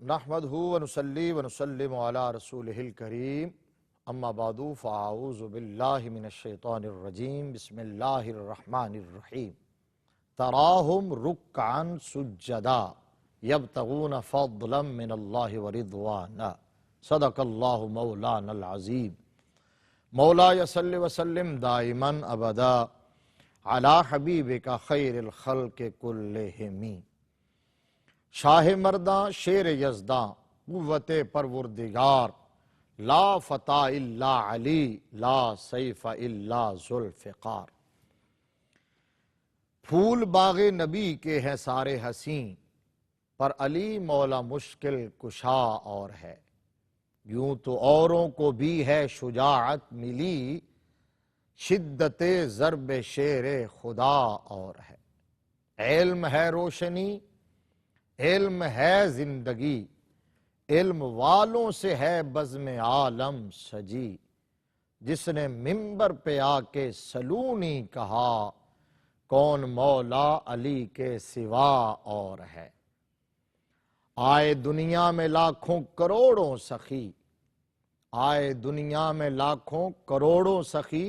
نحمدہ ونصلی ونسلم علی رسولہ الکریم اما بعد فاعوذ باللہ من الشیطان الرجیم بسم اللہ الرحمن الرحیم تراہم رکعا سجدا یبتغون فضلا من اللہ ورضوانا صدق اللہ مولانا العظیم مولا صلی وسلم دائما ابدا علی حبیبک خیر الخلق کلہم شاہ مرداں شیر یزداں قوت پروردگار لا فتح الا علی لا سیف الا ذوالفقار۔ پھول باغ نبی کے ہیں سارے حسین پر علی مولا مشکل کشا اور ہے، یوں تو اوروں کو بھی ہے شجاعت ملی، شدت ضرب شیر خدا اور ہے۔ علم ہے روشنی، علم ہے زندگی، علم والوں سے ہے بزم عالم سجی، جس نے منبر پہ آ کے سلونی کہا، کون مولا علی کے سوا اور ہے۔ آئے دنیا میں لاکھوں کروڑوں سخی، آئے دنیا میں لاکھوں کروڑوں سخی،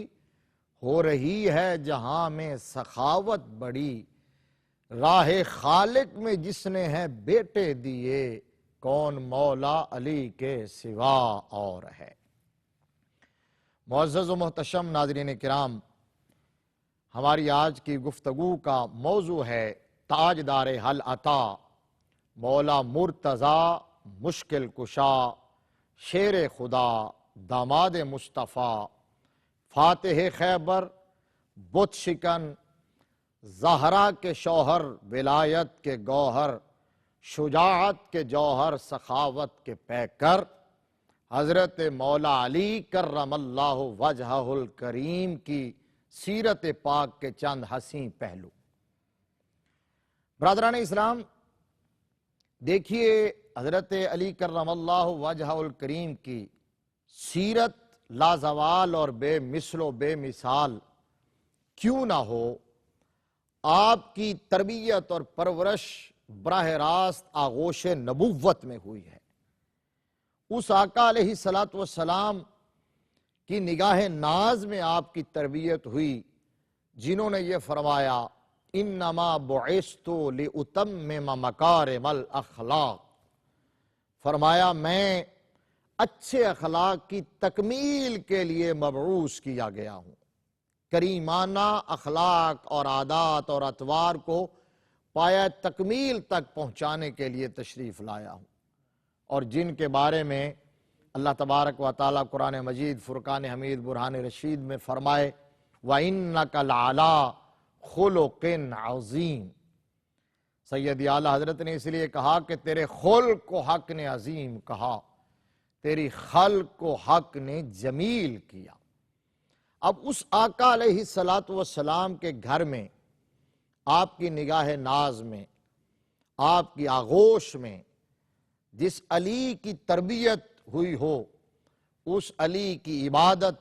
ہو رہی ہے جہاں میں سخاوت بڑی، راہ خالق میں جس نے ہے بیٹے دیے، کون مولا علی کے سوا اور ہے۔ معزز و محتشم ناظرین کرام، ہماری آج کی گفتگو کا موضوع ہے تاجدار حل عطا مولا مرتضیٰ مشکل کشا شیر خدا داماد مصطفیٰ فاتح خیبر بت شکن زہرا کے شوہر ولایت کے گوہر شجاعت کے جوہر سخاوت کے پیکر حضرت مولا علی کرم اللہ وجہہ الکریم کی سیرت پاک کے چند حسین پہلو۔ برادران اسلام، دیکھیے حضرت علی کرم اللہ وجہہ الکریم کی سیرت لازوال اور بے مثل و بے مثال کیوں نہ ہو، آپ کی تربیت اور پرورش براہ راست آغوش نبوت میں ہوئی ہے۔ اس آقا علیہ السلام کی نگاہ ناز میں آپ کی تربیت ہوئی، جنہوں نے یہ فرمایا انما بعثت لأتمم مکارم الاخلاق، فرمایا میں اچھے اخلاق کی تکمیل کے لیے مبعوث کیا گیا ہوں، کریمانہ اخلاق اور عادات اور اطوار کو پایہ تکمیل تک پہنچانے کے لیے تشریف لایا ہوں، اور جن کے بارے میں اللہ تبارک و تعالیٰ قرآن مجید فرقان حمید برہان رشید میں فرمائے وَإِنَّكَ لَعَلَىٰ خُلُقٍ عَظِيمٍ۔ سید اعلیٰ حضرت نے اس لیے کہا کہ تیرے خلق کو حق نے عظیم کہا، تیری خلق کو حق نے جمیل کیا۔ اب اس آقا علیہ السلام کے گھر میں، آپ کی نگاہ ناز میں، آپ کی آغوش میں جس علی کی تربیت ہوئی ہو، اس علی کی عبادت،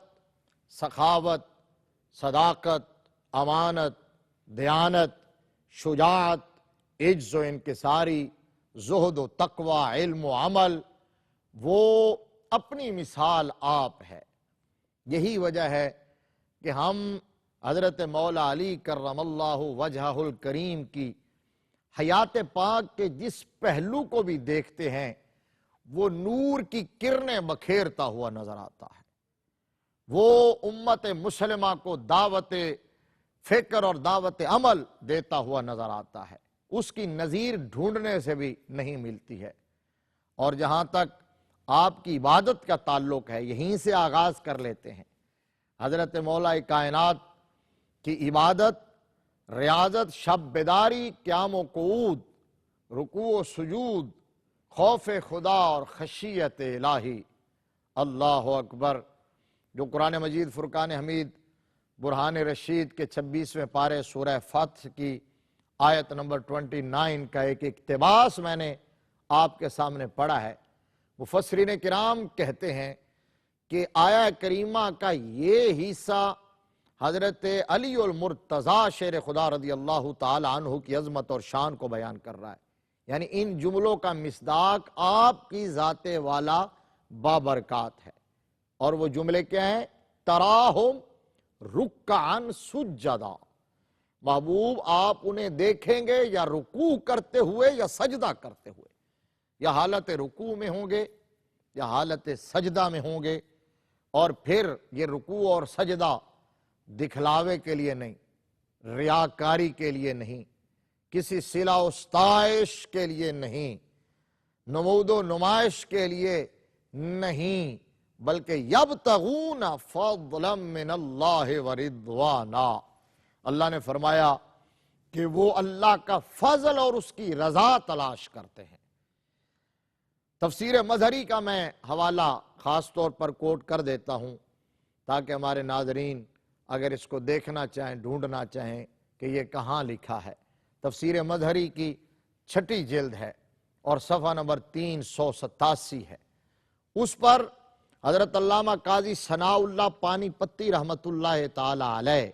سخاوت، صداقت، امانت، دیانت، شجاعت، عجز و انکساری، زہد و تقوی، علم و عمل، وہ اپنی مثال آپ ہے۔ یہی وجہ ہے کہ ہم حضرت مولا علی کرم اللہ وجہہ الکریم کی حیات پاک کے جس پہلو کو بھی دیکھتے ہیں، وہ نور کی کرنیں بکھیرتا ہوا نظر آتا ہے، وہ امت مسلمہ کو دعوت فکر اور دعوت عمل دیتا ہوا نظر آتا ہے، اس کی نظیر ڈھونڈنے سے بھی نہیں ملتی ہے۔ اور جہاں تک آپ کی عبادت کا تعلق ہے، یہیں سے آغاز کر لیتے ہیں۔ حضرت مولا کائنات کی عبادت، ریاضت، شب بیداری، قیام و قعود، رکوع و سجود، خوف خدا اور خشیت الہی، اللہ اکبر، جو قرآن مجید فرقان حمید برہان رشید کے 26ویں پارے سورہ فتح کی آیت نمبر 29 کا ایک اقتباس میں نے آپ کے سامنے پڑھا ہے۔ مفسرین کرام کہتے ہیں کہ آیہ کریمہ کا یہ حصہ حضرت علی المرتضیٰ شیر خدا رضی اللہ تعالی عنہ کی عظمت اور شان کو بیان کر رہا ہے۔ یعنی ان جملوں کا مصداق آپ کی ذات والا بابرکات ہے، اور وہ جملے کیا ہیں؟ تراہم رکعن سجدا، محبوب آپ انہیں دیکھیں گے یا رکوع کرتے ہوئے یا سجدہ کرتے ہوئے، یا حالت رکوع میں ہوں گے یا حالت سجدہ میں ہوں گے، اور پھر یہ رکوع اور سجدہ دکھلاوے کے لیے نہیں، ریاکاری کے لیے نہیں، کسی صلہ و ستائش کے لیے نہیں، نمود و نمائش کے لیے نہیں، بلکہ یبتغون فضلا من اللہ ورضوانا، اللہ نے فرمایا کہ وہ اللہ کا فضل اور اس کی رضا تلاش کرتے ہیں۔ تفسیر مظہری کا میں حوالہ خاص طور پر کوٹ کر دیتا ہوں تاکہ ہمارے ناظرین اگر اس کو دیکھنا چاہیں، ڈھونڈنا چاہیں کہ یہ کہاں لکھا ہے، تفسیر مظہری کی 6 جلد ہے اور صفحہ نمبر 387 ہے۔ اس پر حضرت علامہ قاضی ثناء اللہ پانی پتی رحمت اللہ تعالی علیہ،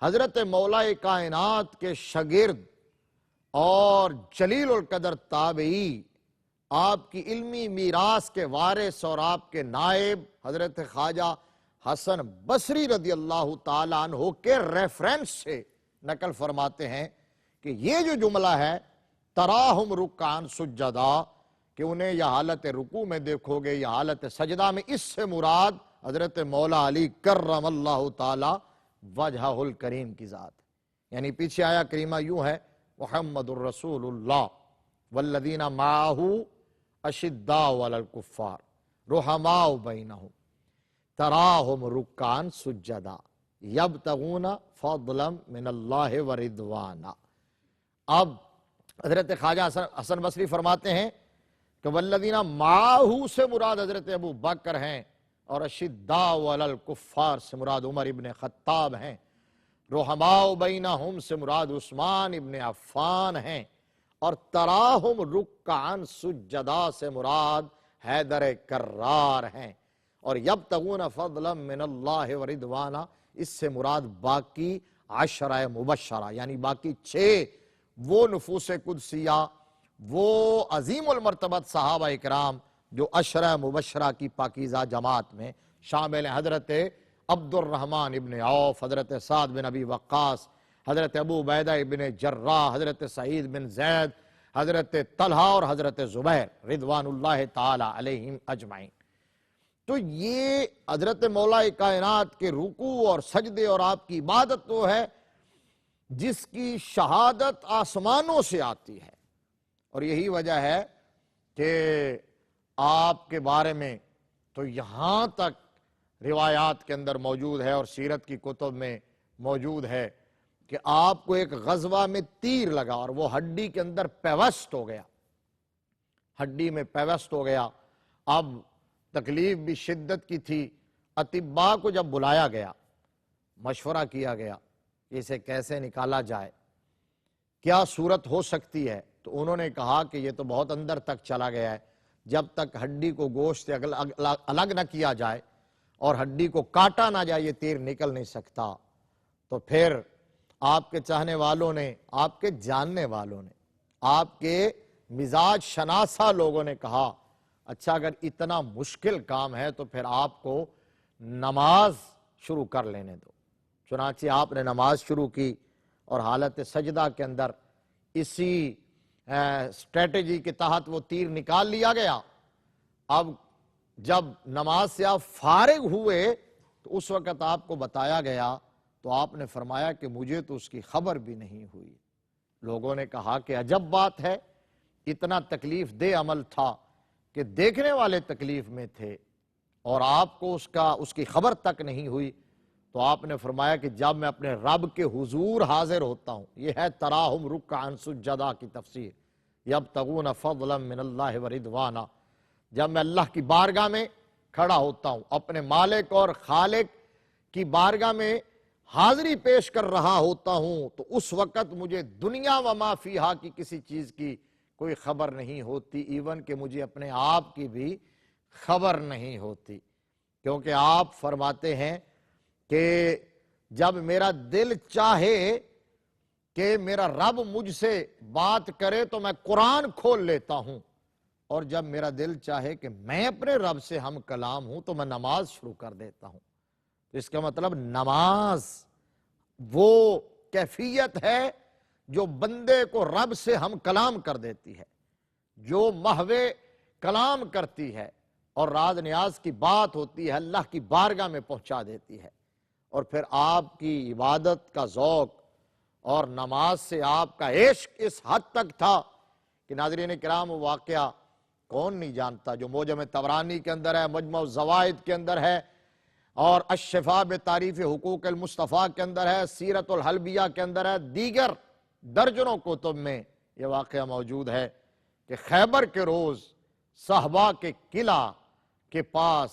حضرت مولا کائنات کے شاگرد اور جلیل القدر تابعی، آپ کی علمی میراث کے وارث اور آپ کے نائب حضرت خواجہ حسن بصری رضی اللہ تعالیٰ عنہ کے ریفرنس سے نقل فرماتے ہیں کہ یہ جو جملہ ہے تراہم رکعن سجدا، کہ انہیں یا حالت رکوع میں دیکھو گے یا حالت سجدہ میں، اس سے مراد حضرت مولا علی کرم اللہ تعالی وجہہ الکریم کی ذات، یعنی پیچھے آیا کریمہ یوں ہے، محمد الرسول اللہ والذین معہ اشداء علی الکفار رحماء بینہم تراہم رکعن سجدا یبتغون فضلا من اللہ ورضوانا۔ اب حضرت خواجہ حسن بصری فرماتے ہیں کہ والذین معہ سے مراد حضرت ابو بکر ہیں، اور اشداء علی الکفار سے مراد عمر ابن خطاب ہیں، رحماء بینہم سے مراد عثمان ابن عفان ہیں، اور تراہم رکعن سجدا سے مراد حیدر کرار ہیں، اور یبتغون فضلا من اللہ ورضوانا اس سے مراد باقی 10 مبشرہ، یعنی باقی 6 وہ نفوس قدسیہ، وہ عظیم المرتبت صحابہ اکرام جو 10 مبشرہ کی پاکیزہ جماعت میں شامل ہیں، حضرت عبد الرحمن ابن عوف، حضرت سعد بن ابی وقاص، حضرت ابو عبیدہ ابن جراح، حضرت سعید بن زید، حضرت طلحہ اور حضرت زبیر رضوان اللہ تعالی علیہم اجمعین۔ تو یہ حضرت مولا کائنات کے رکوع اور سجدے اور آپ کی عبادت تو ہے جس کی شہادت آسمانوں سے آتی ہے، اور یہی وجہ ہے کہ آپ کے بارے میں تو یہاں تک روایات کے اندر موجود ہے اور سیرت کی کتب میں موجود ہے کہ آپ کو ایک غزوہ میں تیر لگا اور وہ ہڈی کے اندر پیوست ہو گیا، ہڈی میں پیوست ہو گیا۔ اب تکلیف بھی شدت کی تھی، اطباء کو جب بلایا گیا، مشورہ کیا گیا کہ اسے کیسے نکالا جائے، کیا صورت ہو سکتی ہے، تو انہوں نے کہا کہ یہ تو بہت اندر تک چلا گیا ہے، جب تک ہڈی کو گوشت سے الگ نہ کیا جائے اور ہڈی کو کاٹا نہ جائے یہ تیر نکل نہیں سکتا۔ تو پھر آپ کے چاہنے والوں نے، آپ کے جاننے والوں نے، آپ کے مزاج شناسہ لوگوں نے کہا اچھا اگر اتنا مشکل کام ہے تو پھر آپ کو نماز شروع کر لینے دو۔ چنانچہ آپ نے نماز شروع کی اور حالت سجدہ کے اندر اسی اسٹریٹجی کے تحت وہ تیر نکال لیا گیا۔ اب جب نماز سے آپ فارغ ہوئے تو اس وقت آپ کو بتایا گیا تو آپ نے فرمایا کہ مجھے تو اس کی خبر بھی نہیں ہوئی۔ لوگوں نے کہا کہ عجب بات ہے، اتنا تکلیف دہ عمل تھا کہ دیکھنے والے تکلیف میں تھے اور آپ کو اس کی خبر تک نہیں ہوئی۔ تو آپ نے فرمایا کہ جب میں اپنے رب کے حضور حاضر ہوتا ہوں، یہ ہے تراہم رکعن سجدا کی تفسیر، یبتغون فضلا من اللہ ورضوانا، جب میں اللہ کی بارگاہ میں کھڑا ہوتا ہوں، اپنے مالک اور خالق کی بارگاہ میں حاضری پیش کر رہا ہوتا ہوں، تو اس وقت مجھے دنیا و ما فیہا کی کسی چیز کی کوئی خبر نہیں ہوتی، ایون کہ مجھے اپنے آپ کی بھی خبر نہیں ہوتی، کیونکہ آپ فرماتے ہیں کہ جب میرا دل چاہے کہ میرا رب مجھ سے بات کرے تو میں قرآن کھول لیتا ہوں، اور جب میرا دل چاہے کہ میں اپنے رب سے ہم کلام ہوں تو میں نماز شروع کر دیتا ہوں۔ تو اس کا مطلب نماز وہ کیفیت ہے جو بندے کو رب سے ہم کلام کر دیتی ہے، جو محو کلام کرتی ہے اور راز نیاز کی بات ہوتی ہے اللہ کی بارگاہ میں پہنچا دیتی ہے۔ اور پھر آپ کی عبادت کا ذوق اور نماز سے آپ کا عشق اس حد تک تھا کہ ناظرین کرام وہ واقعہ کون نہیں جانتا جو موجم طبرانی کے اندر ہے، مجمع الزوائد کے اندر ہے، اور الشفاء بتعریف حقوق المصطفیٰ کے اندر ہے، سیرت الحلبیہ کے اندر ہے، دیگر درجنوں کتب میں یہ واقعہ موجود ہے کہ خیبر کے روز صحابہ کے قلعہ کے پاس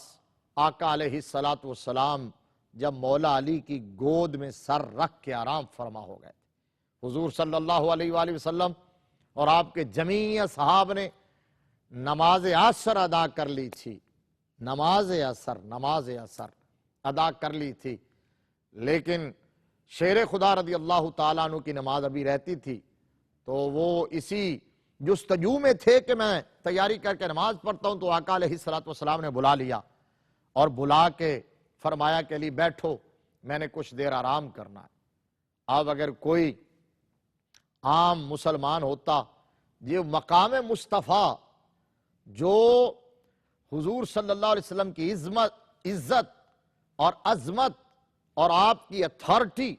آقا علیہ السلام جب مولا علی کی گود میں سر رکھ کے آرام فرما ہو گئے، حضور صلی اللہ علیہ وآلہ وسلم اور آپ کے جمیع صحاب نے نماز عصر ادا کر لی تھی، نماز عصر ادا کر لی تھی، لیکن شیر خدا رضی اللہ تعالیٰ عنہ کی نماز ابھی رہتی تھی، تو وہ اسی جستجو میں تھے کہ میں تیاری کر کے نماز پڑھتا ہوں، تو آقا علیہ السلام نے بلا لیا اور بلا کے فرمایا کہ علی بیٹھو، میں نے کچھ دیر آرام کرنا ہے۔ اب اگر کوئی عام مسلمان ہوتا، یہ مقام مصطفیٰ جو حضور صلی اللہ علیہ وسلم کی عزت اور عظمت اور آپ کی اتھارٹی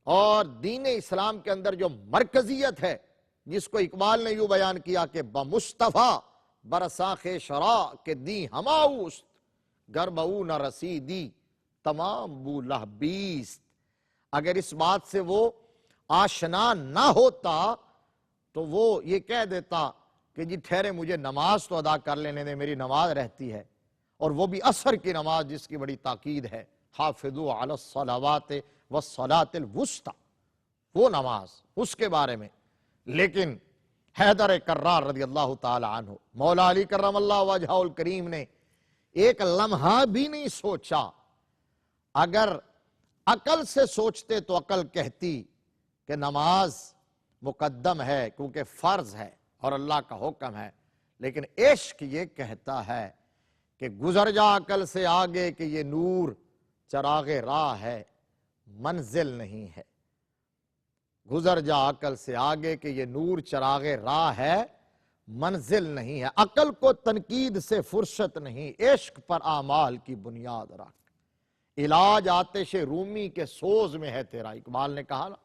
اور دین اسلام کے اندر جو مرکزیت ہے، جس کو اقبال نے یوں بیان کیا کہ بمصطفیٰ برساخ شرع کے دی ہماؤست، گر بہو نہ رسیدی تمام بو لہبیست۔ اگر اس بات سے وہ آشنا نہ ہوتا تو وہ یہ کہہ دیتا کہ جی ٹھہرے مجھے نماز تو ادا کر لینے دے، میری نماز رہتی ہے، اور وہ بھی عصر کی نماز جس کی بڑی تاکید ہے، حافظوا علی الصلوات والصلاۃ الوسطی، وہ نماز اس کے بارے میں۔ لیکن حیدر کرار رضی اللہ تعالی عنہ، مولا علی کرم اللہ وجہہ الکریم نے ایک لمحہ بھی نہیں سوچا، اگر عقل سے سوچتے تو عقل کہتی کہ نماز مقدم ہے کیونکہ فرض ہے اور اللہ کا حکم ہے، لیکن عشق یہ کہتا ہے کہ گزر جا عقل سے آگے کہ یہ نور چراغ راہ ہے منزل نہیں ہے، گزر جا عقل سے آگے کہ یہ نور چراغ راہ ہے منزل نہیں ہے۔ عقل کو تنقید سے فرصت نہیں، عشق پر اعمال کی بنیاد رکھ، علاج آتش رومی کے سوز میں ہے تیرا، اقبال نے کہا نا،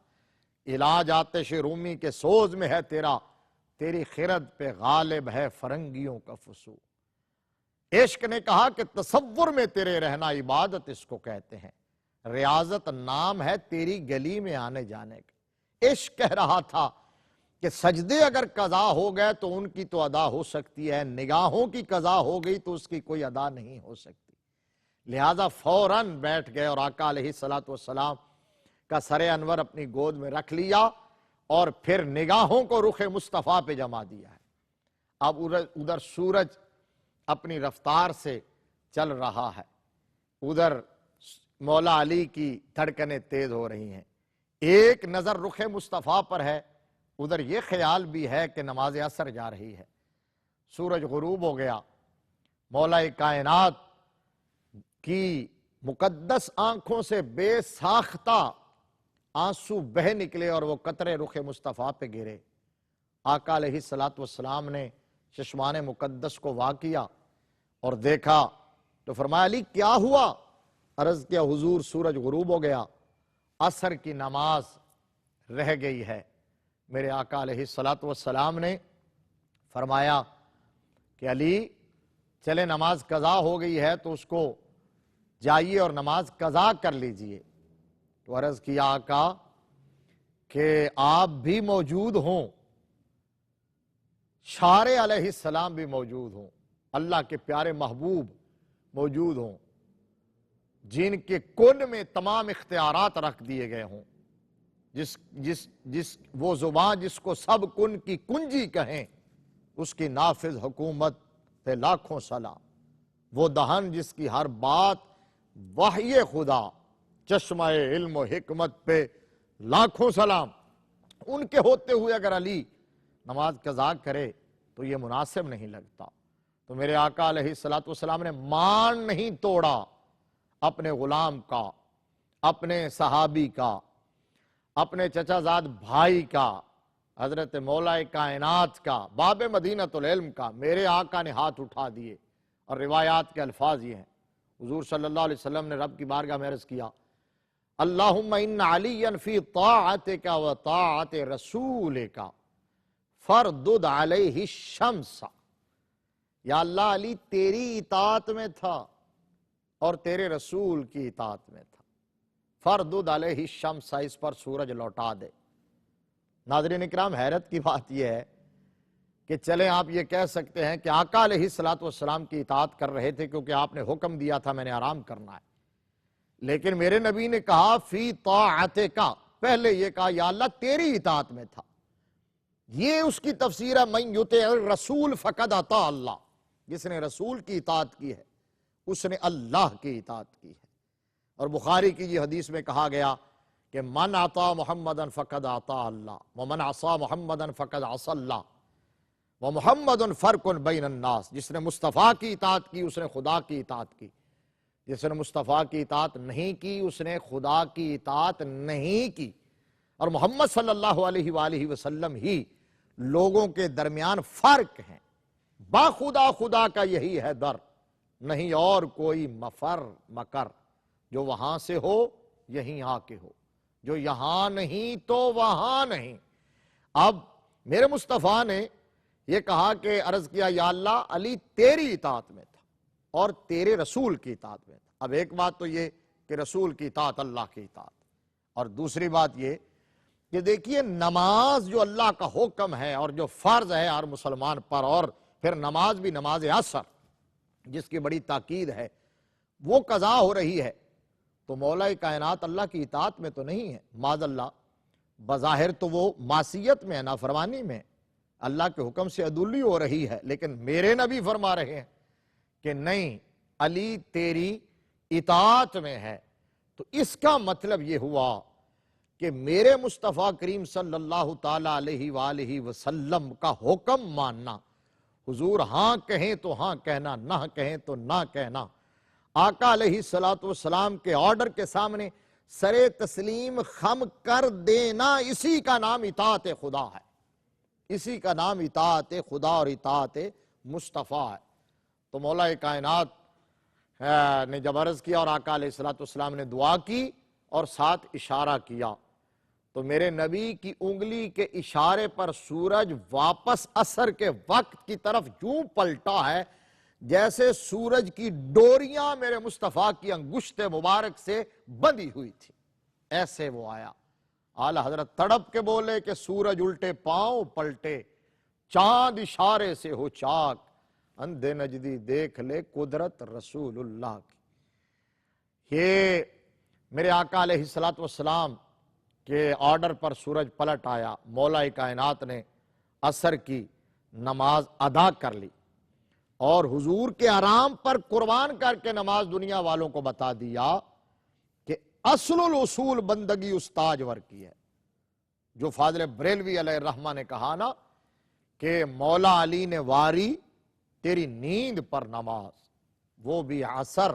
علاج آتش رومی کے سوز میں ہے تیرا، تیری خرد پہ غالب ہے فرنگیوں کا فسو۔ عشق نے کہا کہ تصور میں تیرے رہنا عبادت اس کو کہتے ہیں، ریاضت نام ہے تیری گلی میں آنے جانے کا۔ عشق کہہ رہا تھا کہ سجدے اگر قضا ہو گئے تو ان کی تو ادا ہو سکتی ہے، نگاہوں کی قضا ہو گئی تو اس کی کوئی ادا نہیں ہو سکتی، لہٰذا فوراً بیٹھ گئے اور آقا علیہ السلام کا سر انور اپنی گود میں رکھ لیا اور پھر نگاہوں کو رخ مصطفیٰ پہ جما دیا ہے۔ اب ادھر سورج اپنی رفتار سے چل رہا ہے، ادھر مولا علی کی دھڑکنیں تیز ہو رہی ہیں، ایک نظر رخ مصطفیٰ پر ہے، ادھر یہ خیال بھی ہے کہ نماز عصر جا رہی ہے، سورج غروب ہو گیا، مولا کائنات کی مقدس آنکھوں سے بے ساختہ آنسو بہہ نکلے اور وہ قطرے رخ مصطفیٰ پہ گرے۔ آقا علیہ السلام نے چشمان مقدس کو وا کیا اور دیکھا تو فرمایا علی کیا ہوا؟ عرض کیا حضور سورج غروب ہو گیا، عصر کی نماز رہ گئی ہے۔ میرے آقا علیہ السلام نے فرمایا کہ علی چلے نماز قضا ہو گئی ہے تو اس کو جائیے اور نماز قضا کر لیجئے۔ تو عرض کیا آقا کہ آپ بھی موجود ہوں، شارع علیہ السلام بھی موجود ہوں، اللہ کے پیارے محبوب موجود ہوں، جن کے کن میں تمام اختیارات رکھ دیے گئے ہوں، وہ زبان جس کو سب کن کی کنجی کہیں، اس کی نافذ حکومت پہ لاکھوں سلام، وہ دہن جس کی ہر بات وحی خدا، چشمہ علم و حکمت پہ لاکھوں سلام، ان کے ہوتے ہوئے اگر علی نماز قضا کرے تو یہ مناسب نہیں لگتا۔ تو میرے آقا علیہ الصلوۃ والسلام نے مان نہیں توڑا اپنے غلام کا، اپنے صحابی کا، اپنے چچا زاد بھائی کا، حضرت مولا کائنات کا، باب مدینۃ العلم کا۔ میرے آقا نے ہاتھ اٹھا دیے، اور روایات کے الفاظ یہ ہیں، حضور صلی اللہ علیہ وسلم نے رب کی بارگاہ میں عرض کیا، اللہم ان علیا فی طاعتک و طاعت رسولک فردد علیہ الشمس۔ یا اللہ، علی تیری اطاعت میں تھا اور تیرے رسول کی اطاعت میں تھا، فردد علیہ الشمس، اس پر سورج لوٹا دے۔ ناظرین اکرام، حیرت کی بات یہ ہے کہ چلیں آپ یہ کہہ سکتے ہیں کہ آقا علیہ الصلوۃ والسلام کی اطاعت کر رہے تھے کیونکہ آپ نے حکم دیا تھا میں نے آرام کرنا ہے، لیکن میرے نبی نے کہا فی طاعتک، پہلے یہ کہا یا اللہ تیری اطاعت میں تھا۔ یہ اس کی تفسیر ہے، من یطع الرسول فقد اطاع اللہ، جس نے رسول کی اطاعت کی ہے اس نے اللہ کی اطاعت کی ہے۔ اور بخاری کی یہ حدیث میں کہا گیا کہ من اطاع محمدا فقد اطاع اللہ ومن عصى محمدا فقد عصى اللہ ومحمد فرق بین الناس، جس نے مصطفیٰ کی اطاعت کی اس نے خدا کی اطاعت کی، جس نے مصطفیٰ کی اطاعت نہیں کی اس نے خدا کی اطاعت نہیں کی۔ اور محمد صلی اللہ علیہ وآلہ وسلم ہی لوگوں کے درمیان فرق ہیں، با خدا خدا کا یہی ہے در، نہیں اور کوئی مفر مکر، جو وہاں سے ہو یہیں آ کے ہو، جو یہاں نہیں تو وہاں نہیں۔ اب میرے مصطفیٰ نے یہ کہا کہ عرض کیا یا اللہ علی تیری اطاعت میں تھا اور تیرے رسول کی اطاعت میں تھا۔ اب ایک بات تو یہ کہ رسول کی اطاعت اللہ کی اطاعت، اور دوسری بات یہ کہ دیکھیے نماز جو اللہ کا حکم ہے اور جو فرض ہے ہر مسلمان پر، اور پھر نماز بھی نماز عصر جس کی بڑی تاکید ہے، وہ قضا ہو رہی ہے تو مولا کائنات اللہ کی اطاعت میں تو نہیں ہے، معاذ اللہ، بظاہر تو وہ معصیت میں ہے، نافرمانی میں، اللہ کے حکم سے عدولی ہو رہی ہے، لیکن میرے نبی فرما رہے ہیں کہ نہیں، علی تیری اطاعت میں ہے۔ تو اس کا مطلب یہ ہوا کہ میرے مصطفیٰ کریم صلی اللہ تعالی علیہ وآلہ وسلم کا حکم ماننا، حضور ہاں کہیں تو ہاں کہنا، نہ کہیں تو نہ کہنا، آقا علیہ الصلوۃ والسلام کے آرڈر کے سامنے سر تسلیم خم کر دینا، اسی کا نام اطاعت خدا ہے، اسی کا نام اطاعت خدا اور اطاعت مصطفیٰ ہے۔ تو مولا کائنات نے جب عرض کیا اور آقا علیہ الصلوۃ والسلام نے دعا کی اور ساتھ اشارہ کیا، تو میرے نبی کی انگلی کے اشارے پر سورج واپس عصر کے وقت کی طرف یوں پلٹا ہے جیسے سورج کی ڈوریاں میرے مصطفیٰ کی انگشت مبارک سے بندھی ہوئی تھی، ایسے وہ آیا۔ اعلی حضرت تڑپ کے بولے کہ سورج الٹے پاؤں پلٹے، چاند اشارے سے ہو چاک، اندھے نجدی دیکھ لے قدرت رسول اللہ کی۔ یہ میرے آقا علیہ الصلوۃ والسلام کے آرڈر پر سورج پلٹ آیا، مولا کائنات نے عصر کی نماز ادا کر لی اور حضور کے آرام پر قربان کر کے نماز دنیا والوں کو بتا دیا کہ اصل الاصول بندگی استاجور کی ہے۔ جو فاضل بریلوی علیہ الرحمہ نے کہا نا کہ مولا علی نے واری تیری نیند پر نماز، وہ بھی عصر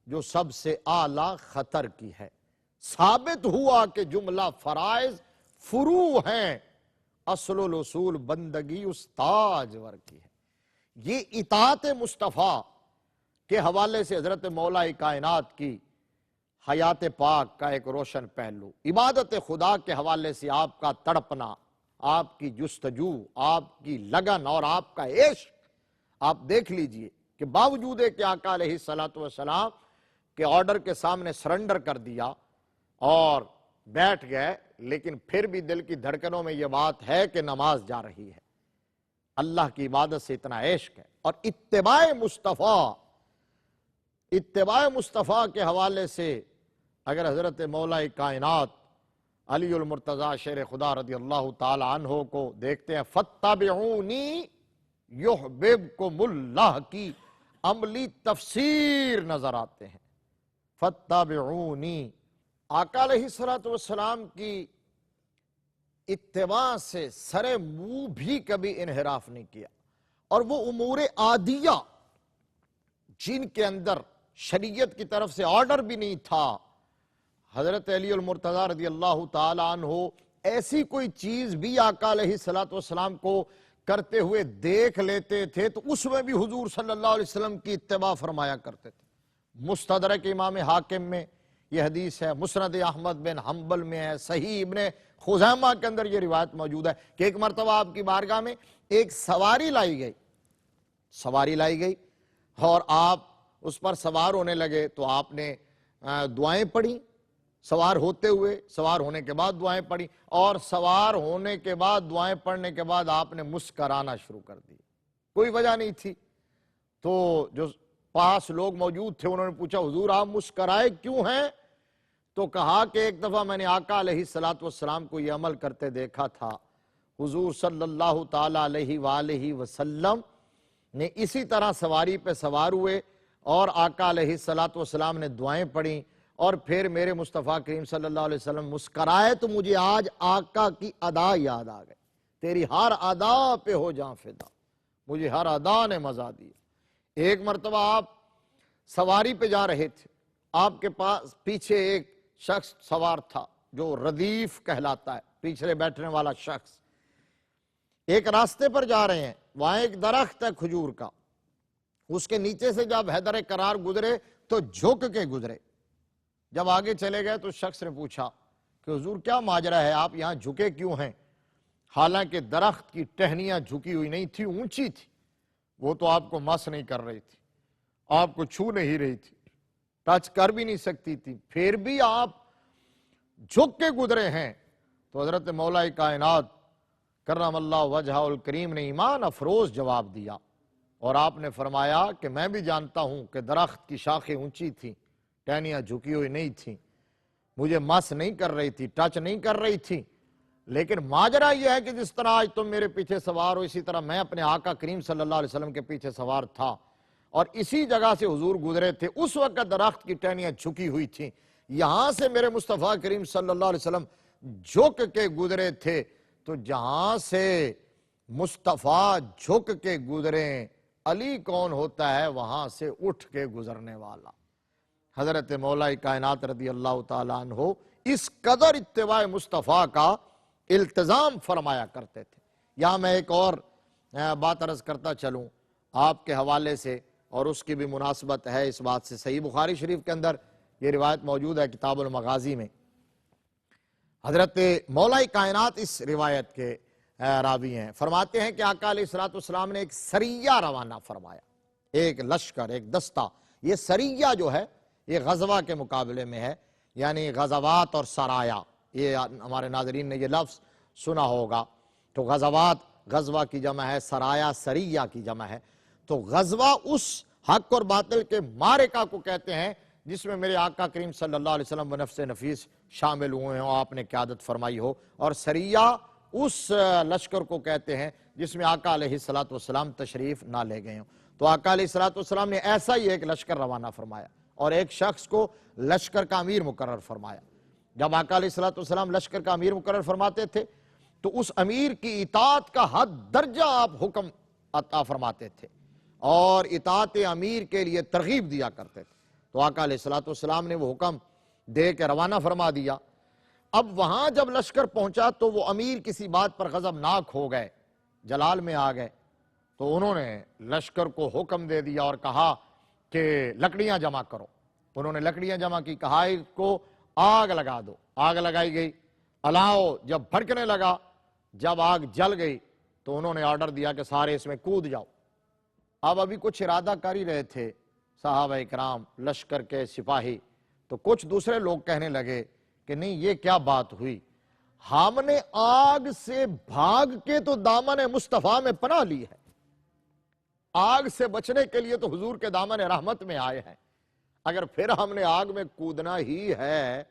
جو سب سے اعلیٰ خطر کی ہے، ثابت ہوا کہ جملہ فرائض فروع ہیں، اصل الاصول بندگی استاجور کی ہے۔ یہ اطاعت مصطفیٰ کے حوالے سے حضرت مولا کائنات کی حیات پاک کا ایک روشن پہلو، عبادت خدا کے حوالے سے آپ کا تڑپنا، آپ کی جستجو، آپ کی لگن اور آپ کا عشق، آپ دیکھ لیجئے کہ باوجود کہ آقا علیہ الصلوۃ والسلام کے آرڈر کے سامنے سرنڈر کر دیا اور بیٹھ گئے، لیکن پھر بھی دل کی دھڑکنوں میں یہ بات ہے کہ نماز جا رہی ہے، اللہ کی عبادت سے اتنا عشق ہے۔ اور اتباع مصطفیٰ کے حوالے سے اگر حضرت مولا کائنات علی المرتضیٰ شیر خدا رضی اللہ تعالی عنہ کو دیکھتے ہیں، فَاتَّبِعُونِی یحببکم اللہ کی عملی تفسیر نظر آتے ہیں۔ فَاتَّبِعُونِی، آقا علیہ الصلوۃ والسلام کی اتباع سے سر منہ بھی کبھی انحراف نہیں کیا، اور وہ امور عادیہ جن کے اندر شریعت کی طرف سے آرڈر بھی نہیں تھا، حضرت علی المرتضی رضی اللہ تعالی عنہ ایسی کوئی چیز بھی آقا علیہ السلام کو کرتے ہوئے دیکھ لیتے تھے تو اس میں بھی حضور صلی اللہ علیہ وسلم کی اتباع فرمایا کرتے تھے۔ مستدرک امام حاکم میں یہ حدیث ہے، مسند احمد بن حنبل میں ہے، صحیح ابن خزیمہ کے اندر یہ روایت موجود ہے کہ ایک مرتبہ آپ کی بارگاہ میں ایک سواری لائی گئی اور آپ اس پر سوار ہونے لگے تو آپ نے دعائیں پڑھی، سوار ہوتے ہوئے، سوار ہونے کے بعد دعائیں پڑھی، اور سوار ہونے کے بعد دعائیں پڑھنے کے بعد آپ نے مسکرانا شروع کر دی، کوئی وجہ نہیں تھی۔ تو جو پاس لوگ موجود تھے انہوں نے پوچھا حضور آپ مسکرائے کیوں ہیں؟ تو کہا کہ ایک دفعہ میں نے آقا علیہ السلام کو یہ عمل کرتے دیکھا تھا، حضور صلی اللہ تعالی علیہ وآلہ وسلم نے اسی طرح سواری پہ سوار ہوئے اور آقا علیہ السلام نے دعائیں پڑھیں، اور پھر میرے مصطفیٰ کریم صلی اللہ علیہ وسلم مسکرائے تو مجھے آج آقا کی ادا یاد آ گئی، تیری ہر ادا پہ ہو جاں فدا، مجھے ہر ادا نے مزہ دیا۔ ایک مرتبہ آپ سواری پہ جا رہے تھے، آپ کے پاس پیچھے ایک شخص سوار تھا جو ردیف کہلاتا ہے، پیچھے بیٹھنے والا شخص۔ ایک راستے پر جا رہے ہیں، وہاں ایک درخت ہے کھجور کا، اس کے نیچے سے جب حیدر کرار گزرے تو جھک کے گزرے۔ جب آگے چلے گئے تو شخص نے پوچھا کہ حضور کیا ماجرا ہے، آپ یہاں جھکے کیوں ہیں؟ حالانکہ درخت کی ٹہنیاں جھکی ہوئی نہیں تھی، اونچی تھی، وہ تو آپ کو مس نہیں کر رہی تھی، آپ کو چھو نہیں رہی تھی، ٹچ کر بھی نہیں سکتی تھی، پھر بھی آپ جھک کے گزرے ہیں۔ تو حضرت مولا کائنات کرم اللہ وجہہ الکریم نے ایمان افروز جواب دیا، اور آپ نے فرمایا کہ میں بھی جانتا ہوں کہ درخت کی شاخیں اونچی تھیں، ٹہنیاں جھکی ہوئی نہیں تھیں، مجھے مس نہیں کر رہی تھی، ٹچ نہیں کر رہی تھی، لیکن ماجرا یہ ہے کہ جس طرح آج تم میرے پیچھے سوار ہو اسی طرح میں اپنے آقا کریم صلی اللہ علیہ وسلم کے پیچھے سوار تھا، اور اسی جگہ سے حضور گزرے تھے، اس وقت درخت کی ٹہنیاں جھکی ہوئی تھیں، یہاں سے میرے مصطفیٰ کریم صلی اللہ علیہ وسلم جھک کے گزرے تھے، تو جہاں سے مصطفیٰ جھک کے گزرے علی کون ہوتا ہے؟ وہاں سے اٹھ کے گزرنے والا حضرت مولا کائنات رضی اللہ تعالیٰ عنہ اس قدر اتباع مصطفیٰ کا التزام فرمایا کرتے تھے۔ یہاں میں ایک اور بات عرض کرتا چلوں آپ کے حوالے سے، اور اس کی بھی مناسبت ہے اس بات سے، صحیح بخاری شریف کے اندر یہ روایت موجود ہے کتاب المغازی میں، حضرت مولا کائنات اس روایت کے راوی ہیں، فرماتے ہیں کہ آقا علیہ السلام نے ایک سریہ روانہ فرمایا، ایک لشکر، ایک دستہ۔ یہ سریہ جو ہے یہ غزوہ کے مقابلے میں ہے، یعنی غزوات اور سرایا، یہ ہمارے ناظرین نے یہ لفظ سنا ہوگا، تو غزوات غزوہ کی جمع ہے، سرایا سریہ کی جمع ہے۔ تو غزوہ اس حق اور باطل کے معرکہ کو کہتے ہیں جس میں میرے آقا کریم صلی اللہ علیہ وسلم بنفس نفیس شامل ہوئے ہوں، آپ نے قیادت فرمائی ہو، اور سریہ اس لشکر کو کہتے ہیں جس میں آقا علیہ السلام تشریف نہ لے گئے ہوں۔ تو آقا علیہ السلام نے ایسا ہی ایک لشکر روانہ فرمایا اور ایک شخص کو لشکر کا امیر مقرر فرمایا۔ جب آقا علیہ السلام لشکر کا امیر مقرر فرماتے تھے تو اس امیر کی اطاعت کا حد درجہ آپ حکم عطا فرماتے تھے اور اطاعت امیر کے لیے ترغیب دیا کرتے تھے۔ تو آقا علیہ السلام نے وہ حکم دے کے روانہ فرما دیا۔ اب وہاں جب لشکر پہنچا تو وہ امیر کسی بات پر غضبناک ہو گئے، جلال میں آ گئے، تو انہوں نے لشکر کو حکم دے دیا اور کہا کہ لکڑیاں جمع کرو۔ انہوں نے لکڑیاں جمع کی، کہا اس کو آگ لگا دو، آگ لگائی گئی، الاؤ جب بھڑکنے لگا، جب آگ جل گئی تو انہوں نے آرڈر دیا کہ سارے اس میں کود جاؤ۔ اب ابھی کچھ ارادہ کر ہی رہے تھے صحابہ اکرام، لشکر کے سپاہی، تو کچھ دوسرے لوگ کہنے لگے کہ نہیں یہ کیا بات ہوئی، ہم نے آگ سے بھاگ کے تو دامن مصطفیٰ میں پناہ لی ہے، آگ سے بچنے کے لیے تو حضور کے دامن رحمت میں آئے ہیں، اگر پھر ہم نے آگ میں کودنا ہی ہے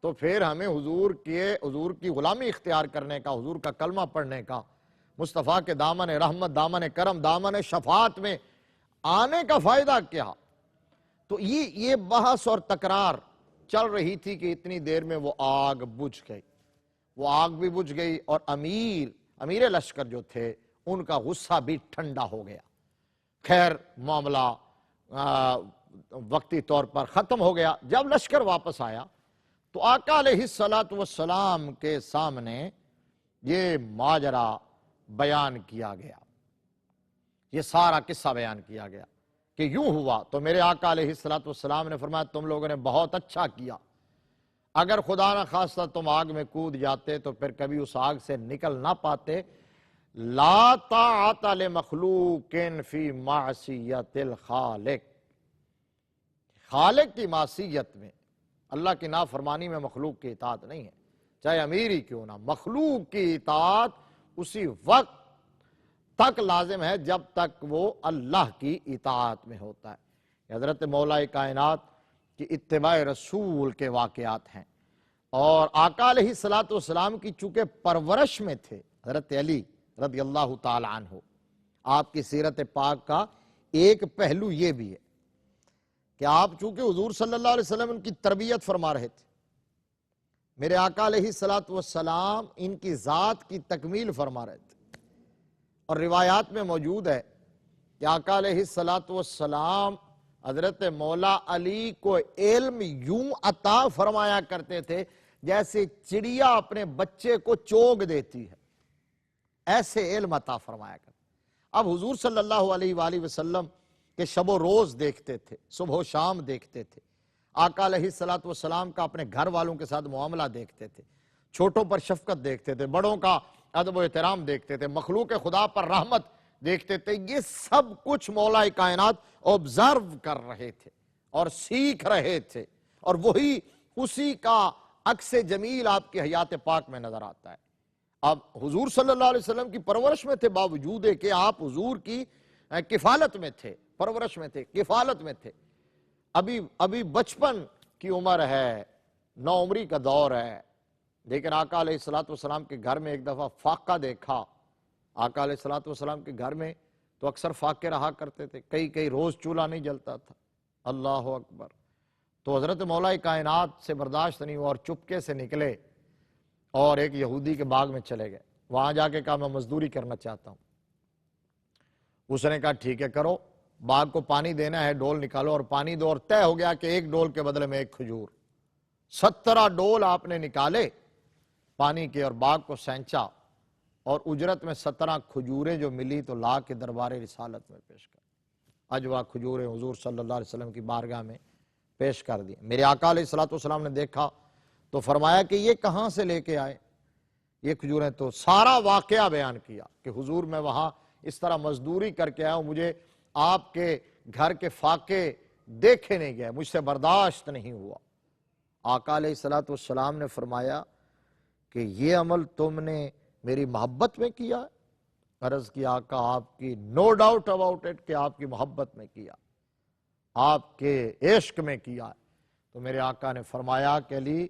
تو پھر ہمیں حضور کی غلامی اختیار کرنے کا، حضور کا کلمہ پڑھنے کا، مصطفیٰ کے دامن رحمت، دامن کرم، دامن شفاعت میں آنے کا فائدہ کیا؟ تو یہ بحث اور تکرار چل رہی تھی کہ اتنی دیر میں وہ آگ بجھ گئی۔ وہ آگ بھی بجھ گئی اور امیر لشکر جو تھے ان کا غصہ بھی ٹھنڈا ہو گیا. خیر معاملہ وقتی طور پر ختم ہو گیا. جب لشکر واپس آیا تو آقا علیہ السلام کے سامنے یہ ماجرا بیان کیا گیا، یہ سارا قصہ بیان کیا گیا کہ یوں ہوا. تو میرے آقا علیہ السلام نے فرمایا تم لوگوں نے بہت اچھا کیا. اگر خدا نہ خواستہ تم آگ میں کود جاتے تو پھر کبھی اس آگ سے نکل نہ پاتے. لا طاعت لمخلوق فی معصیت الخالق، خالق کی معصیت میں، اللہ کی نافرمانی میں مخلوق کی اطاعت نہیں ہے، چاہے امیر ہی کیوں نہ. مخلوق کی اطاعت اسی وقت تک لازم ہے جب تک وہ اللہ کی اطاعت میں ہوتا ہے. حضرت مولا کائنات کی اتباع رسول کے واقعات ہیں، اور آقا علیہ السلام کی چونکہ پرورش میں تھے. حضرت علی رضی اللہ تعالی عنہ، آپ کی سیرت پاک کا ایک پہلو یہ بھی ہے کہ آپ چونکہ حضور صلی اللہ علیہ وسلم ان کی تربیت فرما رہے تھے، میرے آقا علیہ السلام ان کی ذات کی تکمیل فرما رہے تھے. اور روایات میں موجود ہے کہ آقا علیہ السلام حضرت مولا علی کو علم یوں عطا فرمایا کرتے تھے جیسے چڑیا اپنے بچے کو چوگ دیتی ہے، ایسے علم عطا فرمایا کرتے. اب حضور صلی اللہ علیہ وآلہ وسلم کہ شب و روز دیکھتے تھے، صبح و شام دیکھتے تھے. آقا علیہ السلام کا اپنے گھر والوں کے ساتھ معاملہ دیکھتے تھے، چھوٹوں پر شفقت دیکھتے تھے، بڑوں کا ادب و احترام دیکھتے تھے، مخلوق خدا پر رحمت دیکھتے تھے. یہ سب کچھ مولا کائنات آبزرو کر رہے تھے اور سیکھ رہے تھے، اور وہی اسی کا عکس جمیل آپ کی حیات پاک میں نظر آتا ہے. اب حضور صلی اللہ علیہ وسلم کی پرورش میں تھے، باوجود کہ آپ حضور کی کفالت میں تھے، پرورش میں تھے، کفالت میں تھے. ابھی بچپن کی عمر ہے، نوعمری کا دور ہے. لیکن آقا علیہ السلام کے گھر میں ایک دفعہ فاقہ دیکھا. آقا علیہ السلام کے گھر میں تو اکثر فاقے رہا کرتے تھے، کئی روز چولہا نہیں جلتا تھا. اللہ اکبر. تو حضرت مولا کائنات سے برداشت نہیں ہوا اور چپکے سے نکلے اور ایک یہودی کے باغ میں چلے گئے. وہاں جا کے کہا میں مزدوری کرنا چاہتا ہوں. اس نے کہا ٹھیک ہے کرو، باغ کو پانی دینا ہے، ڈول نکالو اور پانی دو. اور طے ہو گیا کہ ایک ڈول کے بدلے میں ایک کھجور. 17 ڈول آپ نے نکالے پانی کے اور باغ کو سینچا، اور اجرت میں 17 کھجوریں جو ملی تو لا کے دربار رسالت میں پیش کر. اجوا کھجوریں حضور صلی اللہ علیہ وسلم کی بارگاہ میں پیش کر دی. میرے آقا علیہ السلام نے دیکھا تو فرمایا کہ یہ کہاں سے لے کے آئے یہ کھجوریں؟ تو سارا واقعہ بیان کیا کہ حضور میں وہاں اس طرح مزدوری کر کے آیا ہوں، مجھے آپ کے گھر کے فاقے دیکھے نہیں گئے، مجھ سے برداشت نہیں ہوا. آقا علیہ السلام نے فرمایا کہ یہ عمل تم نے میری محبت میں کیا؟ عرض کی آقا آپ کی نو ڈاؤٹ اباؤٹ اٹ کہ آپ کی محبت میں کیا، آپ کے عشق میں کیا. تو میرے آقا نے فرمایا کہ علی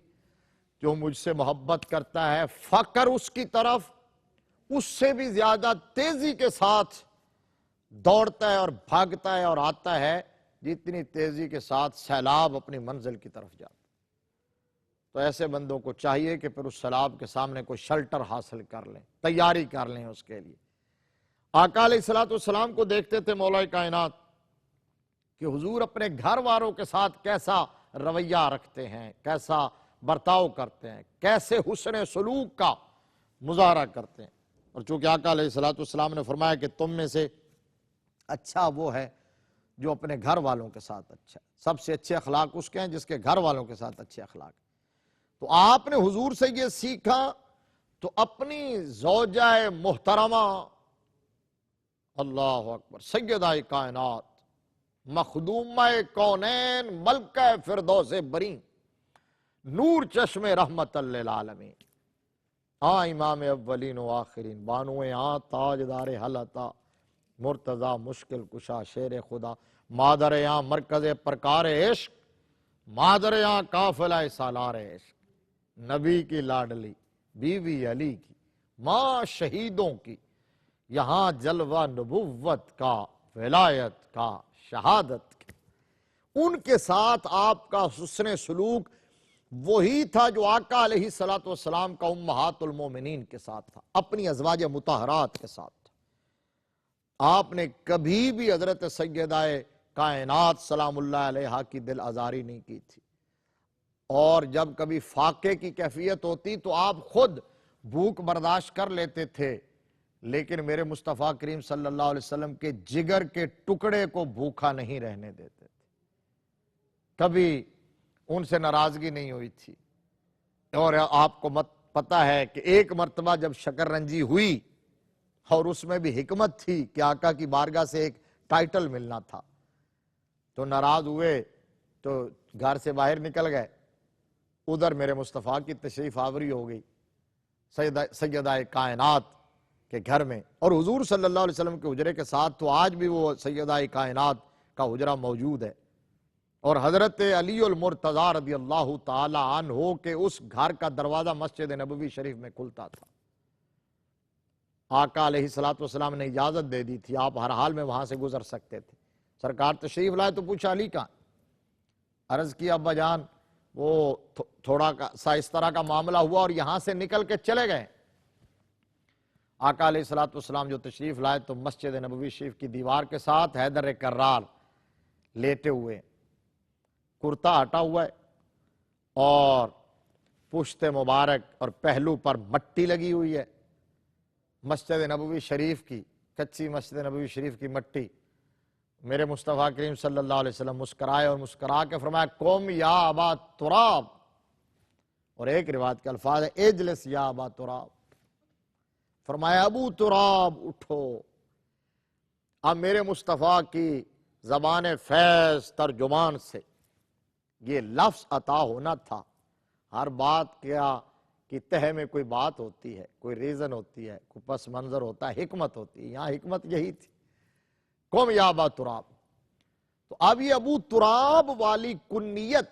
جو مجھ سے محبت کرتا ہے فقر اس کی طرف اس سے بھی زیادہ تیزی کے ساتھ دوڑتا ہے اور بھاگتا ہے اور آتا ہے جتنی تیزی کے ساتھ سیلاب اپنی منزل کی طرف جاتا. تو ایسے بندوں کو چاہیے کہ پھر اس سیلاب کے سامنے کوئی شلٹر حاصل کر لیں، تیاری کر لیں اس کے لیے. آقا علیہ السلام کو دیکھتے تھے مولا کائنات کہ حضور اپنے گھر والوں کے ساتھ کیسا رویہ رکھتے ہیں، کیسا برتاؤ کرتے ہیں، کیسے حسن سلوک کا مظاہرہ کرتے ہیں. اور چونکہ آقا علیہ السلام نے فرمایا کہ تم میں سے اچھا وہ ہے جو اپنے گھر والوں کے ساتھ اچھا ہے، سب سے اچھے اخلاق اس کے ہیں جس کے گھر والوں کے ساتھ اچھے اخلاق ہیں. تو آپ نے حضور سے یہ سیکھا تو اپنی زوجہ محترمہ اللہ اکبر سیدہ کائنات مخدومہ کونین ملکہ فردوس بری نور چشم رحمت للعالمین امام اولین و آخرین بانو تاجدار حلتا مرتضی مشکل کشا شیر خدا مادر مرکز پرکار عشق مادر قافلہ سالار عشق نبی کی لاڈلی بیوی علی کی ماں شہیدوں کی یہاں جلوہ نبوت کا ولایت کا شہادت کا. ان کے ساتھ آپ کا حسن سلوک وہی تھا جو آقا علیہ الصلوۃ والسلام کا امہات المومنین کے ساتھ تھا، اپنی ازواج مطہرات کے ساتھ تھا۔ آپ نے کبھی بھی حضرت سیدہ کائنات سلام اللہ علیہا کی دل آزاری نہیں کی تھی، اور جب کبھی فاقے کی کیفیت ہوتی تو آپ خود بھوک برداشت کر لیتے تھے، لیکن میرے مصطفیٰ کریم صلی اللہ علیہ وسلم کے جگر کے ٹکڑے کو بھوکا نہیں رہنے دیتے تھے، کبھی ان سے ناراضگی نہیں ہوئی تھی۔ اور آپ کو پتہ ہے کہ ایک مرتبہ جب شکر رنجی ہوئی، اور اس میں بھی حکمت تھی کہ آقا کی بارگاہ سے ایک ٹائٹل ملنا تھا، تو ناراض ہوئے تو گھر سے باہر نکل گئے۔ ادھر میرے مصطفیٰ کی تشریف آوری ہو گئی سیدہ کائنات کے گھر میں، اور حضور صلی اللہ علیہ وسلم کے حجرے کے ساتھ تو آج بھی وہ سیدہ کائنات کا حجرہ موجود ہے، اور حضرت علی المرتضیٰ رضی اللہ تعالی عنہ کے اس گھر کا دروازہ مسجد نبوی شریف میں کھلتا تھا۔ آقا علیہ الصلوۃ والسلام نے اجازت دے دی تھی، آپ ہر حال میں وہاں سے گزر سکتے تھے۔ سرکار تشریف لائے تو پوچھا علی کہاں؟ عرض کیا ابا جان وہ تھوڑا سا اس طرح کا معاملہ ہوا اور یہاں سے نکل کے چلے گئے۔ آقا علیہ الصلوۃ والسلام جو تشریف لائے تو مسجد نبوی شریف کی دیوار کے ساتھ حیدر کرار لیٹے ہوئے، کرتا ہٹا ہوا ہے، اور پشت مبارک اور پہلو پر مٹی لگی ہوئی ہے، مسجد نبوی شریف کی، کچی مسجد نبوی شریف کی مٹی۔ میرے مصطفیٰ کریم صلی اللہ علیہ وسلم مسکرائے اور مسکرا کے فرمایا قم یا ابا تراب، اور ایک روایت کے الفاظ ہے اجلس یا ابا تراب، فرمایا ابو تراب اٹھو۔ اب میرے مصطفیٰ کی زبان فیض ترجمان سے یہ لفظ عطا ہونا تھا۔ ہر بات کی تہہ میں کوئی بات ہوتی ہے، کوئی ریزن ہوتی ہے، کوئی پس منظر ہوتا ہے، حکمت ہوتی ہے، یہاں حکمت یہی تھی قوم یا ابا تراب۔ تو اب یہ ابو تراب والی کنیت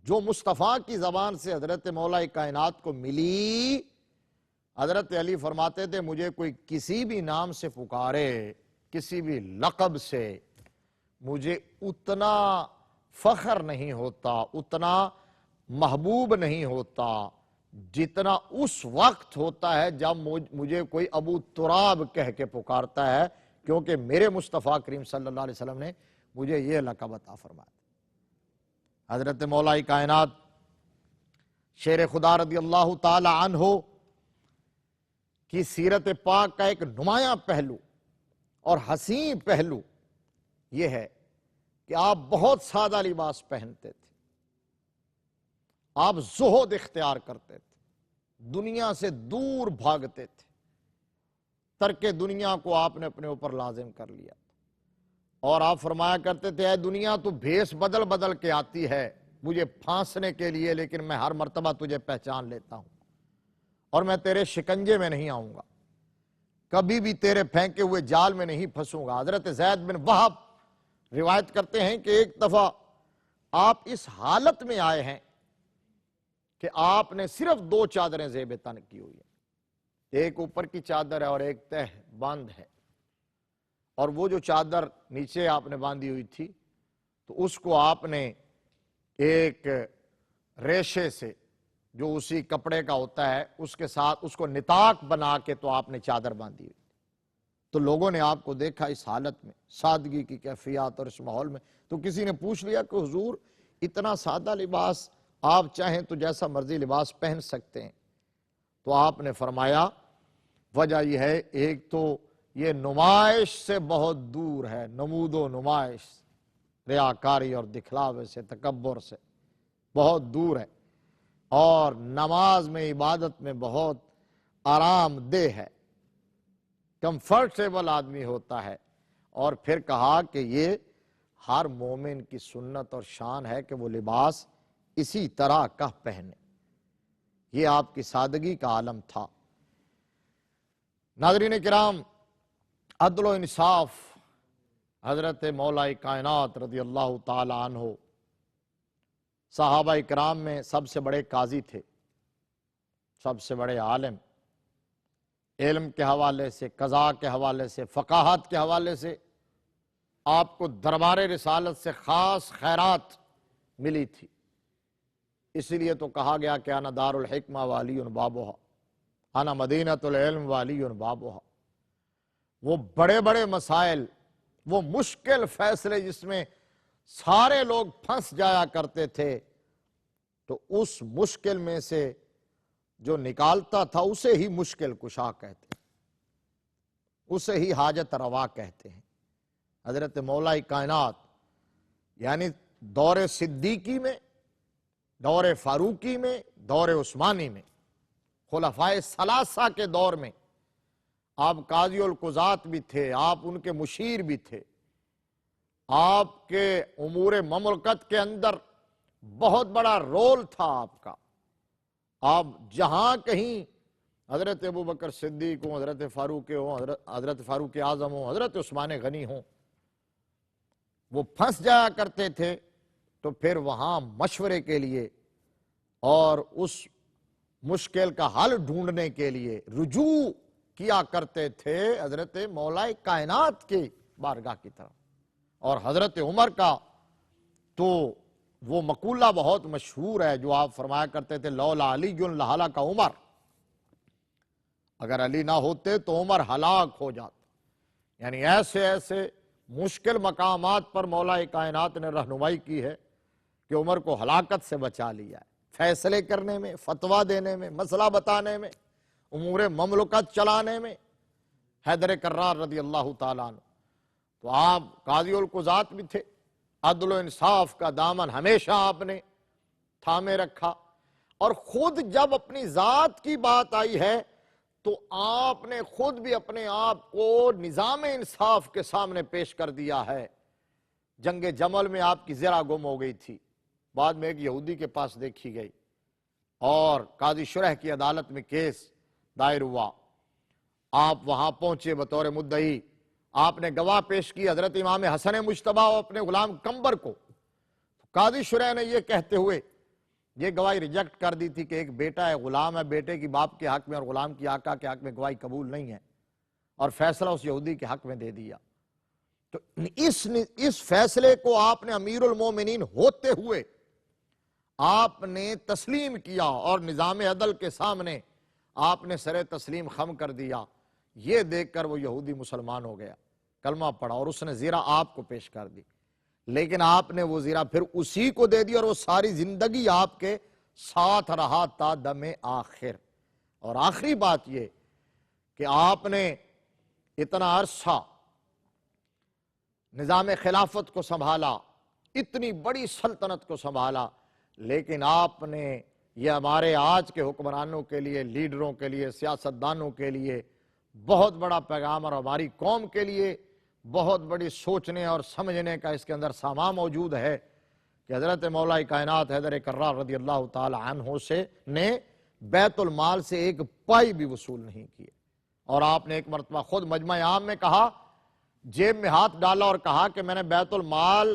جو مصطفیٰ کی زبان سے حضرت مولا کائنات کو ملی، حضرت علی فرماتے تھے مجھے کوئی کسی بھی نام سے پکارے، کسی بھی لقب سے، مجھے اتنا فخر نہیں ہوتا، اتنا محبوب نہیں ہوتا جتنا اس وقت ہوتا ہے جب مجھے کوئی ابو تراب کہہ کے پکارتا ہے، کیونکہ میرے مصطفیٰ کریم صلی اللہ علیہ وسلم نے مجھے یہ لقب عطا فرمایا۔ حضرت مولا کائنات شیر خدا رضی اللہ تعالی عنہ کی سیرت پاک کا ایک نمایاں پہلو اور حسین پہلو یہ ہے کہ آپ بہت سادہ لباس پہنتے تھے، آپ زہد اختیار کرتے تھے، دنیا سے دور بھاگتے تھے، ترک دنیا کو آپ نے اپنے اوپر لازم کر لیا، اور آپ فرمایا کرتے تھے اے دنیا تو بھیس بدل بدل کے آتی ہے مجھے پھانسنے کے لیے، لیکن میں ہر مرتبہ تجھے پہچان لیتا ہوں، اور میں تیرے شکنجے میں نہیں آؤں گا، کبھی بھی تیرے پھینکے ہوئے جال میں نہیں پھنسوں گا۔ حضرت زید بن وہب روایت کرتے ہیں کہ ایک دفعہ آپ اس حالت میں آئے ہیں کہ آپ نے صرف 2 چادریں زیب تن کی ہوئی ہیں، ایک اوپر کی چادر ہے اور ایک تہ بند ہے، اور وہ جو چادر نیچے آپ نے باندھی ہوئی تھی تو اس کو آپ نے ایک ریشے سے جو اسی کپڑے کا ہوتا ہے اس کے ساتھ اس کو نطاق بنا کے تو آپ نے چادر باندھی ہوئی، تو لوگوں نے آپ کو دیکھا اس حالت میں، سادگی کی کیفیات اور اس ماحول میں، تو کسی نے پوچھ لیا کہ حضور اتنا سادہ لباس، آپ چاہیں تو جیسا مرضی لباس پہن سکتے ہیں، تو آپ نے فرمایا وجہ یہ ہے ایک تو یہ نمائش سے بہت دور ہے، نمود و نمائش، ریاکاری اور دکھلاوے سے، تکبر سے بہت دور ہے، اور نماز میں عبادت میں بہت آرام دہ ہے، کمفرٹیبل آدمی ہوتا ہے۔ اور پھر کہا کہ یہ ہر مومن کی سنت اور شان ہے کہ وہ لباس اسی طرح کا پہنے، یہ آپ کی سادگی کا عالم تھا۔ ناظرین کرام، عدل و انصاف حضرت مولا کائنات رضی اللہ تعالی عنہ صحابہ کرام میں سب سے بڑے قاضی تھے، سب سے بڑے عالم، علم کے حوالے سے، قضاء کے حوالے سے، فقاہت کے حوالے سے آپ کو دربار رسالت سے خاص خیرات ملی تھی۔ اس لیے تو کہا گیا کہ انا دار الحکمہ والی بابوہا، انا مدینۃ العلم والی بابوہا۔ وہ بڑے بڑے مسائل، وہ مشکل فیصلے جس میں سارے لوگ پھنس جایا کرتے تھے، تو اس مشکل میں سے جو نکالتا تھا اسے ہی مشکل کشا کہتے ہیں، اسے ہی حاجت روا کہتے ہیں۔ حضرت مولا کائنات یعنی دور صدیقی میں، دور فاروقی میں، دور عثمانی میں، خلفائے ثلاثہ کے دور میں آپ قاضی القضات بھی تھے، آپ ان کے مشیر بھی تھے، آپ کے امور مملکت کے اندر بہت بڑا رول تھا آپ کا۔ آپ جہاں کہیں حضرت ابوبکر صدیق ہوں، حضرت فاروق ہوں، حضرت فاروق اعظم ہوں، حضرت عثمان غنی ہوں، وہ پھنس جایا کرتے تھے تو پھر وہاں مشورے کے لیے اور اس مشکل کا حل ڈھونڈنے کے لیے رجوع کیا کرتے تھے حضرت مولا کائنات کی بارگاہ کی طرف۔ اور حضرت عمر کا تو وہ مقولہ بہت مشہور ہے جو آپ فرمایا کرتے تھے، لولا علی لہلک عمر، اگر علی نہ ہوتے تو عمر ہلاک ہو جاتا۔ یعنی ایسے ایسے مشکل مقامات پر مولا کائنات نے رہنمائی کی ہے کہ عمر کو ہلاکت سے بچا لیا ہے، فیصلے کرنے میں، فتویٰ دینے میں، مسئلہ بتانے میں، امور مملکت چلانے میں۔ حیدر کرار رضی اللہ تعالیٰ عنہ تو آپ قاضی القضات بھی تھے، عدل و انصاف کا دامن ہمیشہ آپ نے تھامے رکھا، اور خود جب اپنی ذات کی بات آئی ہے تو آپ نے خود بھی اپنے آپ کو نظام انصاف کے سامنے پیش کر دیا ہے۔ جنگ جمل میں آپ کی زرہ گم ہو گئی تھی، بعد میں ایک یہودی کے پاس دیکھی گئی اور قاضی شرح کی عدالت میں کیس دائر ہوا، آپ وہاں پہنچے بطور مدعی، آپ نے گواہ پیش کی حضرت امام حسن مجتبیٰ اور اپنے غلام کمبر کو۔ قاضی شرح نے یہ کہتے ہوئے یہ گواہی ریجیکٹ کر دی تھی کہ ایک بیٹا ہے، غلام ہے، بیٹے کی باپ کے حق میں اور غلام کی آقا کے حق میں گواہی قبول نہیں ہے، اور فیصلہ اس یہودی کے حق میں دے دیا۔ تو اس فیصلے کو آپ نے امیر المومنین ہوتے ہوئے آپ نے تسلیم کیا، اور نظام عدل کے سامنے آپ نے سر تسلیم خم کر دیا۔ یہ دیکھ کر وہ یہودی مسلمان ہو گیا، کلمہ پڑھا، اور اس نے زیرہ آپ کو پیش کر دی، لیکن آپ نے وہ زیرہ پھر اسی کو دے دی، اور وہ ساری زندگی آپ کے ساتھ رہا تا دم آخر۔ اور آخری بات یہ کہ آپ نے اتنا عرصہ نظام خلافت کو سنبھالا، اتنی بڑی سلطنت کو سنبھالا، لیکن آپ نے یہ ہمارے آج کے حکمرانوں کے لیے، لیڈروں کے لیے، سیاستدانوں کے لیے بہت بڑا پیغام، اور ہماری قوم کے لیے بہت بڑی سوچنے اور سمجھنے کا اس کے اندر سامان موجود ہے کہ حضرت مولا کائنات حیدر کرار رضی اللہ تعالی عنہ نے بیت المال سے ایک پائی بھی وصول نہیں کیے، اور آپ نے ایک مرتبہ خود مجمع عام میں کہا، جیب میں ہاتھ ڈالا اور کہا کہ میں نے بیت المال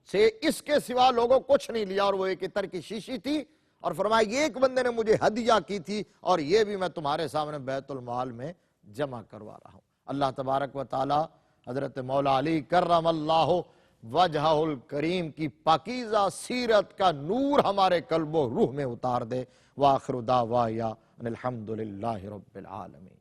سے اس کے سوا لوگوں کچھ نہیں لیا، اور وہ ایک عطر کی شیشی تھی، اور فرمایا یہ ایک بندے نے مجھے ہدیہ کی تھی، اور یہ بھی میں تمہارے سامنے بیت المال میں جمع کروا رہا ہوں۔ اللہ تبارک و تعالی حضرت مولا علی کرم اللہ وجہہ الکریم کی پاکیزہ سیرت کا نور ہمارے قلب و روح میں اتار دے۔ وآخر دعوایا ان الحمدللہ رب العالمین۔